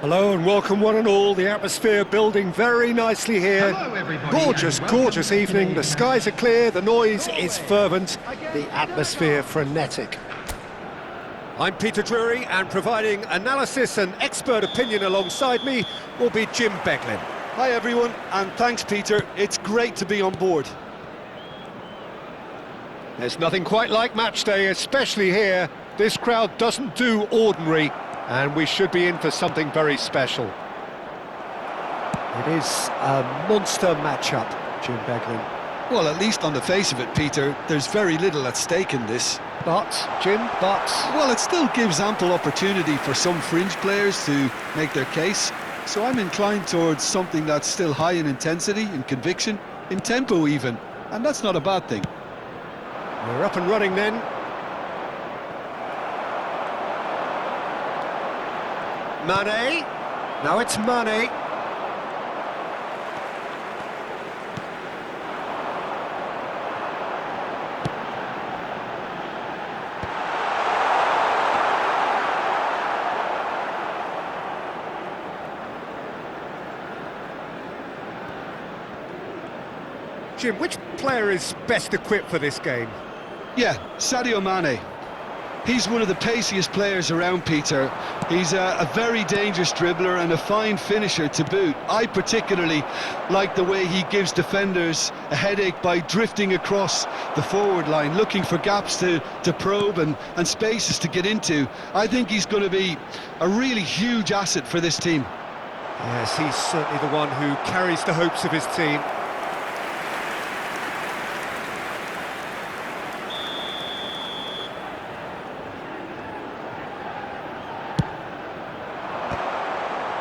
Hello and welcome one and all. The atmosphere building very nicely here. Hello everybody. Gorgeous, and welcome gorgeous to evening. The today's skies are clear, the noise Norway is fervent, the against atmosphere Senegal. frenetic. I'm Peter Drury, and providing analysis and expert opinion alongside me will be Jim Beglin. Hi everyone, and thanks Peter, it's great to be on board. There's nothing quite like match day, especially here. This crowd doesn't do ordinary, and we should be in for something very special. It is a monster matchup, Jim Beglin. Well, at least on the face of it, Peter, there's very little at stake in this. But, Jim, Well, it still gives ample opportunity for some fringe players to make their case, so I'm inclined towards something that's still high in intensity, in conviction, in tempo even, and that's not a bad thing. We're up and running then. Mane. Now it's Mane. Jim, which player is best equipped for this game? Yeah, Sadio Mane. He's one of the paciest players around, Peter. He's a very dangerous dribbler and a fine finisher to boot. I particularly like the way he gives defenders a headache by drifting across the forward line, looking for gaps to probe and spaces to get into. I think he's going to be a really huge asset for this team. Yes, he's certainly the one who carries the hopes of his team.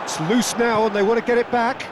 It's loose now and they want to get it back.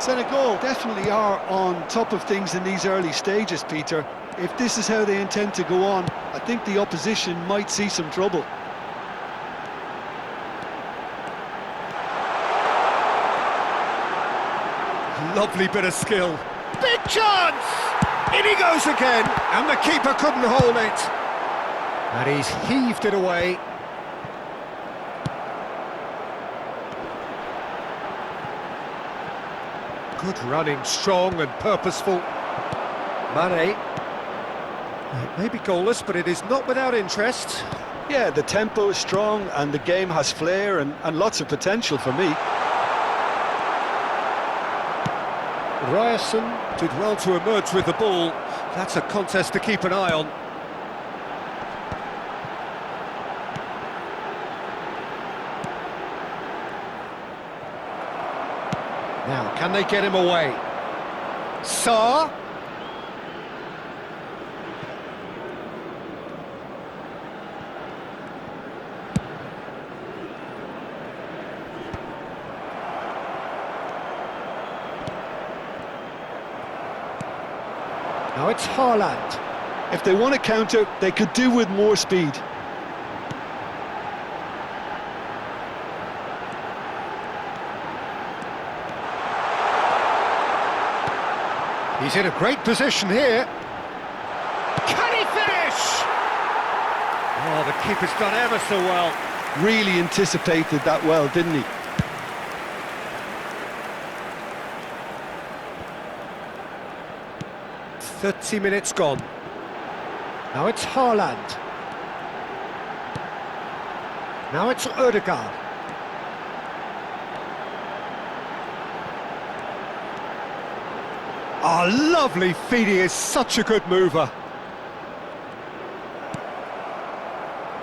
Senegal definitely are on top of things in these early stages, Peter. If this is how they intend to go on, I think the opposition might see some trouble. Lovely bit of skill. Big chance! In he goes again, and the keeper couldn't hold it. And he's heaved it away. Good running, strong and purposeful. Mane. It may be goalless, but it is not without interest. Yeah, the tempo is strong and the game has flair and lots of potential for me. Ryerson did well to emerge with the ball. That's a contest to keep an eye on. Now, can they get him away? Sarr. Now it's Haaland. If they want to counter, they could do with more speed. He's in a great position here. Can he finish? Oh, the keeper's done ever so well. Really anticipated that well, didn't he? "30 minutes gone. Now it's Haaland. Now it's Odegaard. Oh, lovely feed, he is such a good mover.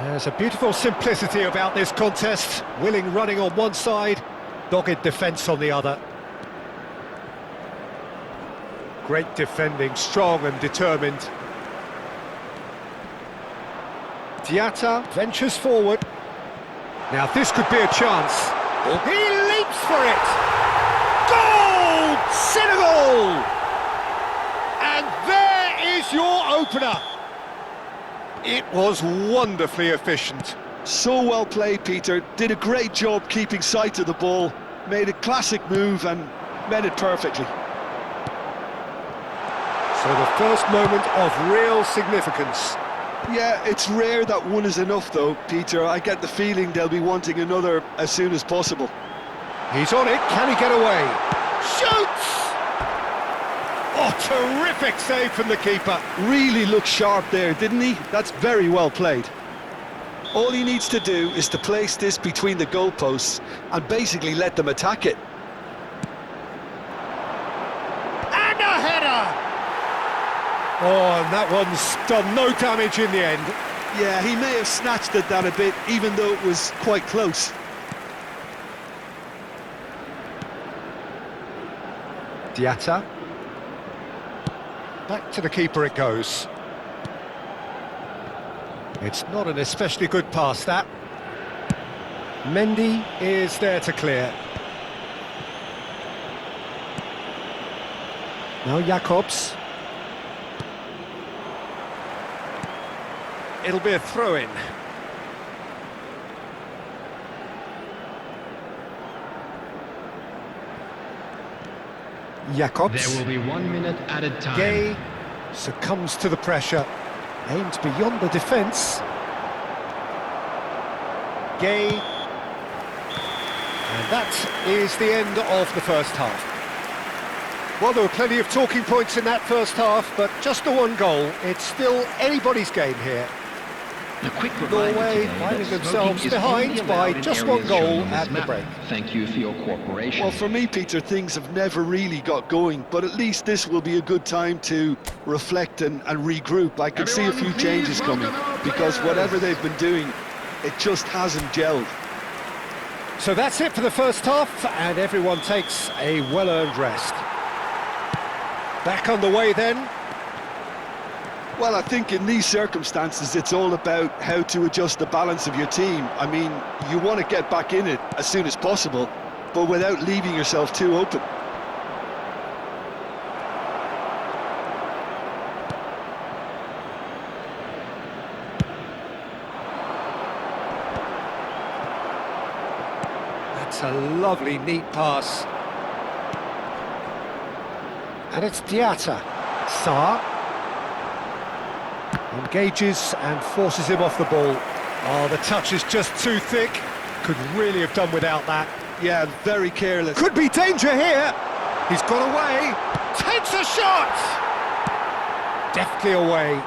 There's a beautiful simplicity about this contest. Willing running on one side, dogged defence on the other. Great defending, strong and determined. Diatta ventures forward. Now this could be a chance. Oh, he leaps for it! Goal! Senegal! And there is your opener. It was wonderfully efficient. So well played, Peter. Did a great job keeping sight of the ball. Made a classic move and met it perfectly. So the first moment of real significance. Yeah, it's rare that one is enough though, Peter. I get the feeling they'll be wanting another as soon as possible. He's on it, can he get away? Shoots! Oh, terrific save from the keeper. Really looked sharp there, didn't he? That's very well played. All he needs to do is to place this between the goalposts and basically let them attack it. And a header! Oh, and that one's done no damage in the end. Yeah, he may have snatched at that a bit, even though it was quite close. Diatta. Back to the keeper it goes. It's not an especially good pass, that. Mendy is there to clear. Now Jacobs. It'll be a throw-in. Jacobs. There will be 1 minute added time. Gay succumbs to the pressure. Aimed beyond the defence. Gay. And that is the end of the first half. Well, there were plenty of talking points in that first half, but just the one goal. It's still anybody's game here. A quick reminder Norway today finding that themselves smoking is behind only by allowed in just areas one goal shown on this at the map. break. Thank you for your cooperation. Well, for me, Peter, things have never really got going, but at least this will be a good time to reflect and regroup. I can see a few changes coming, because whatever they've been doing, it just hasn't gelled. So that's it for the first half, and everyone takes a well-earned rest. Back on the way then. Well, I think in these circumstances, it's all about how to adjust the balance of your team. I mean, you want to get back in it as soon as possible, but without leaving yourself too open. That's a lovely, neat pass. And it's Diatta. Sarr. Engages and forces him off the ball. Oh, the touch is just too thick. Could really have done without that. Yeah, very careless. Could be danger here. He's got away. Takes a shot. Deftly away.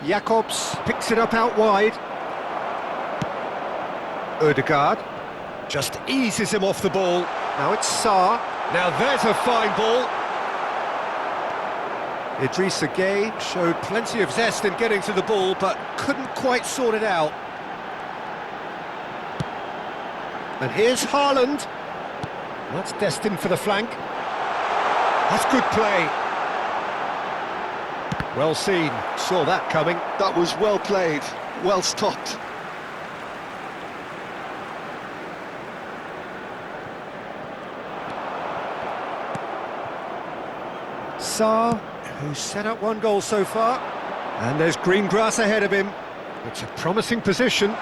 Jacobs picks it up out wide. Ødegaard just eases him off the ball. Now it's Sarr. Now there's a fine ball. Idrissa Gueye showed plenty of zest in getting to the ball, but couldn't quite sort it out. And here's Haaland. That's destined for the flank. That's good play. Well seen, saw that coming. That was well played, well stopped. Sarr, who's set up one goal so far. And there's green grass ahead of him. It's a promising position.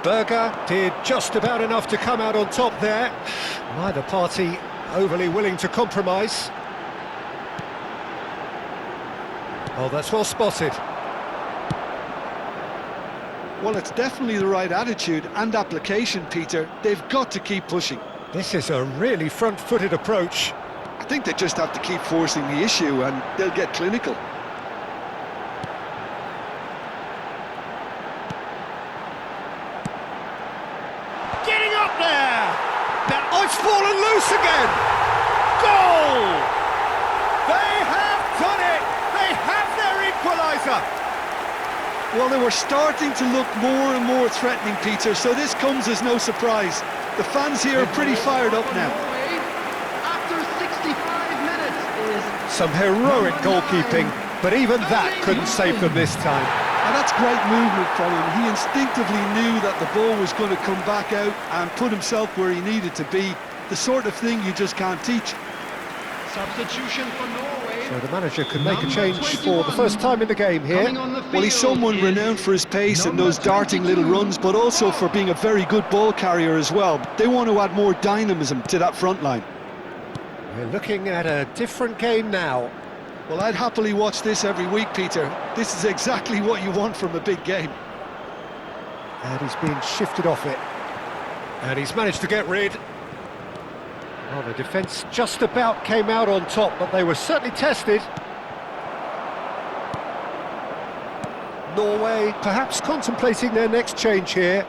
Berger did just about enough to come out on top there. Neither party overly willing to compromise. Oh, that's well spotted. Well, it's definitely the right attitude and application, Peter. They've got to keep pushing. This is a really front-footed approach. I think they just have to keep forcing the issue and they'll get clinical. Getting up there! Now, oh, it's fallen loose again! Goal! They have done it! They have their equaliser! Well, they were starting to look more and more threatening, Peter, so this comes as no surprise. The fans here are pretty fired up now. After 65 minutes is Some heroic goalkeeping, but even that couldn't save them this time. And that's great movement from him. He instinctively knew that the ball was going to come back out and put himself where he needed to be. The sort of thing you just can't teach. substitution for Norway. So the manager can make a change for the first time in the game here. Well, he's someone renowned for his pace and those darting little runs, but also for being a very good ball carrier as well. They want to add more dynamism to that front line. We're looking at a different game now. Well, I'd happily watch this every week, Peter. This is exactly what you want from a big game. And he's been shifted off it. And he's managed to get rid. Well, the defence just about came out on top, but they were certainly tested. Norway perhaps contemplating their next change here.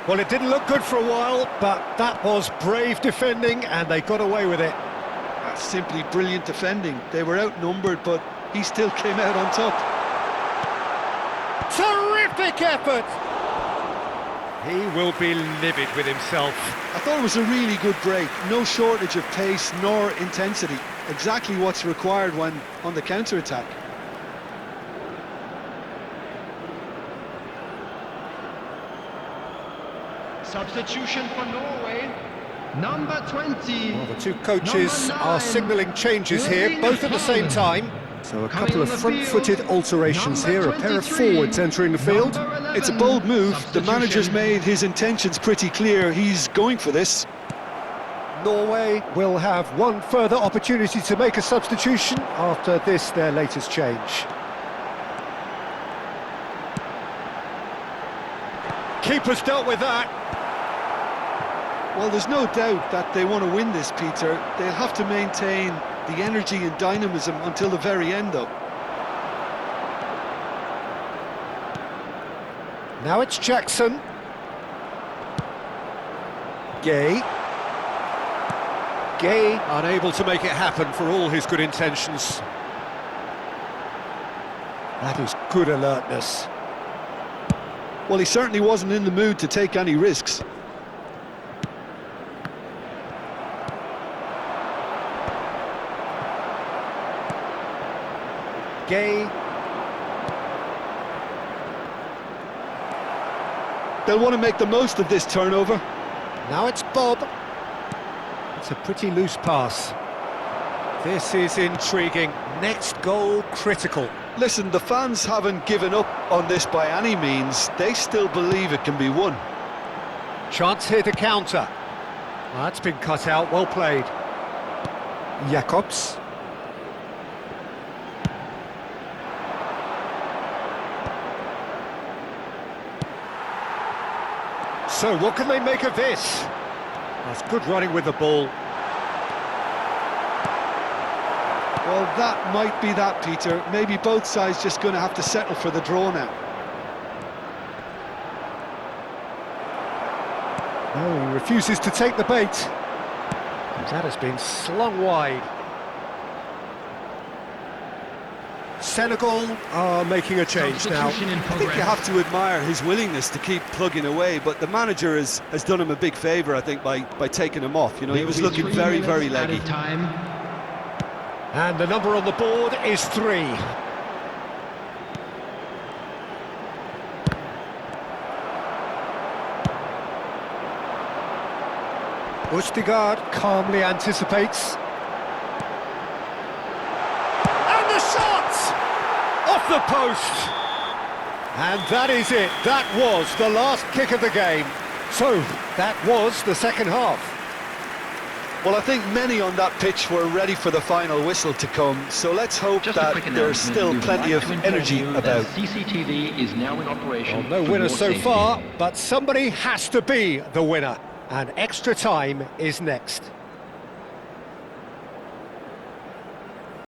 Well, it didn't look good for a while, but that was brave defending, and they got away with it. That's simply brilliant defending. They were outnumbered, but he still came out on top. Terrific effort! He will be livid with himself. I thought it was a really good break. No shortage of pace nor intensity. Exactly what's required when on the counter-attack. Substitution for Norway. Number 20. Well, the two coaches are signalling changes here, both at the same time. So a couple of front-footed alterations here, a pair of forwards entering the field. It's a bold move. The manager's made his intentions pretty clear. He's going for this. Norway will have one further opportunity to make a substitution after this, their latest change. Keeper's dealt with that. Well, there's no doubt that they want to win this, Peter. They'll have to maintain the energy and dynamism until the very end, though. Now it's Jackson. Gay. Gay unable to make it happen for all his good intentions. That is good alertness. Well, he certainly wasn't in the mood to take any risks. Gay. They'll want to make the most of this turnover. Now it's Bob. It's a pretty loose pass. This is intriguing. Next goal critical. Listen, the fans haven't given up on this by any means. They still believe it can be won. Chance here to counter. That's been cut out, well played. Jacobs. So what can they make of this? That's good running with the ball. Well, that might be that, Peter. Maybe both sides just going to have to settle for the draw now. No, he refuses to take the bait. That has been slung wide. Senegal are making a change now. I think you have to admire his willingness to keep plugging away, but the manager has done him a big favour, I think, by taking him off. You know, he was looking very, very leggy. And the number on the board is 3. Østigard calmly anticipates. And the shot! Off the post! And that is it. That was the last kick of the game. So, that was the second half. Well, I think many on that pitch were ready for the final whistle to come, so let's hope that there's still plenty of energy about. CCTV is now in operation. Well, no winner so far, but somebody has to be the winner, and extra time is next.